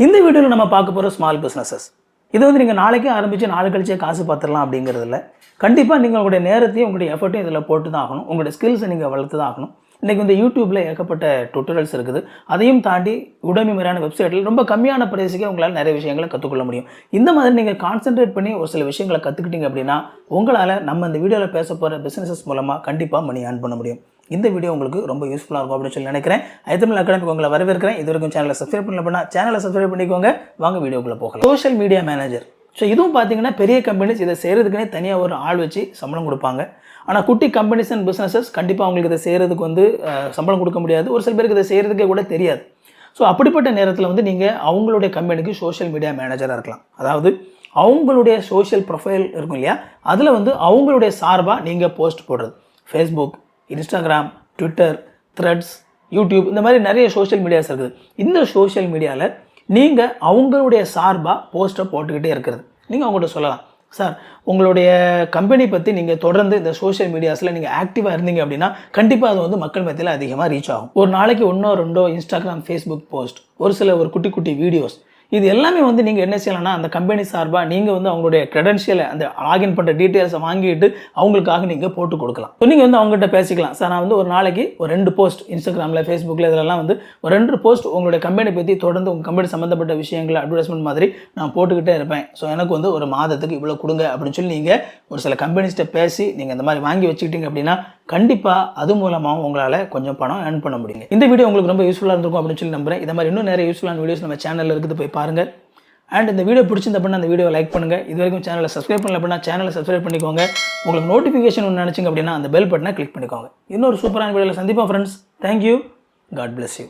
இந்த வீடியோவில் நம்ம பார்க்க போகிற ஸ்மால் பிஸ்னஸஸ் இது வந்து நீங்கள் நாளைக்கே ஆரம்பித்து நாளை கழிச்சே காசு பார்த்துடலாம் அப்படிங்கிறது இல்லை. கண்டிப்பாக நீங்கள் உங்களுடைய நேரத்தையும் உங்களுடைய எஃபர்ட்டையும் இதில் போட்டு தான் ஆகணும். உங்களுடைய ஸ்கில்ஸை நீங்கள் வளர்த்து தான் ஆகணும். இன்றைக்கி வந்து யூடியூப்பில் ஏகப்பட்ட டுட்டோரியல்ஸ் இருக்குது. அதையும் தாண்டி உடமை மாதிரியான வெப்சைட்டில் ரொம்ப கம்மியான பிரைஸுக்கே உங்களால் நிறைய விஷயங்களை கற்றுக்கொள்ள முடியும். இந்த மாதிரி நீங்கள் கான்சென்ட்ரேட் பண்ணி ஒரு சில விஷயங்களை கற்றுக்கிட்டீங்க அப்படின்னா உங்களால் நம்ம இந்த வீடியோவில் பேச போகிற பிஸ்னஸஸ் மூலமாக கண்டிப்பாக மணி ஏர்ன் பண்ண முடியும். இந்த வீடியோ உங்களுக்கு ரொம்ப யூஸ்ஃபுல்லாக இருக்கும் அப்படின்னு சொல்லி நினைக்கிறேன். ஐதமிழ் அகாடமிக்கு உங்களை வரவேற்கிறேன். இது வரைக்கும் சேனலை சப்ஸ்கிரைப் பண்ணல சேனலை சப்ஸ்கிரைப் பண்ணிக்கோங்க. வாங்க வீடியோக்குள்ளே போகலாம். Social media manager. ஸோ இதுவும் பார்த்தீங்கன்னா பெரிய கம்பெனிஸ் இதை செய்கிறதுக்குனே தனியாக ஒரு ஆள் வச்சு சம்பளம் கொடுப்பாங்க. ஆனால் குட்டி கம்பெனிஸ் அண்ட் பிஸ்னஸஸ் கண்டிப்பாக அவங்களுக்கு இதை செய்கிறதுக்கு வந்து சம்பளம் கொடுக்க முடியாது. ஒரு சில பேருக்கு இதை செய்கிறதுக்கே கூட தெரியாது. ஸோ அப்படிப்பட்ட நேரத்தில் வந்து நீங்கள் அவங்களுடைய கம்பெனிக்கு சோஷியல் மீடியா மேனேஜராக இருக்கலாம். அதாவது அவங்களுடைய சோஷியல் ப்ரொஃபைல் இருக்கும் இல்லையா, அதில் வந்து அவங்களுடைய சார்பாக நீங்கள் போஸ்ட் போடுறது. Facebook, Instagram, Twitter, Threads, YouTube, இந்த மாதிரி நிறைய சோஷியல் மீடியாஸ் இருக்குது. இந்த சோஷியல் மீடியாவில் நீங்கள் அவங்களுடைய சார்பாக போஸ்ட்டை போட்டுக்கிட்டே இருக்கிறது. நீங்கள் அவங்கள்ட்ட சொல்லலாம், சார் உங்களுடைய கம்பெனி பற்றி நீங்கள் தொடர்ந்து இந்த சோஷியல் மீடியாஸில் நீங்கள் ஆக்டிவாக இருந்தீங்க அப்படின்னா கண்டிப்பாக அது வந்து மக்கள் மத்தியில் அதிகமாக ரீச் ஆகும். ஒரு நாளைக்கு 1-2 இன்ஸ்டாகிராம், ஃபேஸ்புக் போஸ்ட், ஒரு குட்டி குட்டி வீடியோஸ், இது எல்லாமே வந்து நீங்கள் என்ன செய்யலாம்னா அந்த கம்பெனி சார்பாக நீங்கள் வந்து அவங்களுடைய க்ரெடென்ஷியலை அந்த லாகின் பண்ணுற டீட்டெயில்ஸை வாங்கிட்டு அவங்களுக்காக நீங்கள் போட்டு கொடுக்கலாம். ஸோ நீங்கள் வந்து அவங்ககிட்ட பேசிக்கலாம், சார் நான் வந்து ஒரு நாளைக்கு ஒரு 2 போஸ்ட் இன்ஸ்டாகிராமில், ஃபேஸ்புக்கில் இதெல்லாம் வந்து ஒரு 2 போஸ்ட் உங்களுடைய கம்பெனி பற்றி தொடர்ந்து உங்கள் கம்பெனி சம்மந்தப்பட்ட விஷயங்களை அட்வர்டைஸ்மெண்ட் மாதிரி நான் போட்டுக்கிட்டே இருப்பேன். ஸோ எனக்கு வந்து ஒரு மாதத்துக்கு இவ்வளோ கொடுங்க அப்படின்னு சொல்லி நீங்கள் ஒரு சில கம்பெனிஸ்ட்டை பேசி நீங்கள் இந்த மாதிரி வாங்கி வச்சுக்கிட்டீங்க அப்படின்னா கண்டிப்பாக அது மூலமாக உங்களால் கொஞ்சம் பணம் ஏர்ன் பண்ண முடியுங்க. இந்த வீடியோ உங்களுக்கு ரொம்ப யூஸ்ஃபுல்லாக இருந்திருக்கும் அப்படின்னு சொல்லி நம்புறேன். இந்த மாதிரி இன்னும் நிறைய யூஸ்ஃபுல்லான வீடியோஸ் நம்ம சேனலில் இருக்குது, போய் பாருங்கள். அண்ட் இந்த வீடியோ பிடிச்சிருந்த அப்படின்னா அந்த வீடியோ லைக் பண்ணுங்கள். இது வரைக்கும் சேனலை சப்ஸ்கிரைப் பண்ணல அப்படின்னா சேனலை சப்ஸ்கிரைப் பண்ணிக்கோங்க. உங்களுக்கு நோட்டிஃபிகேஷன் ஒன்று நினச்சிங்க அப்படின்னா அந்த பெல் பட்டனை கிளிக் பண்ணிக்கோங்க. இன்னொரு சூப்பரான வீடியோவில் சந்திப்போம் friends. Thank you. God bless you.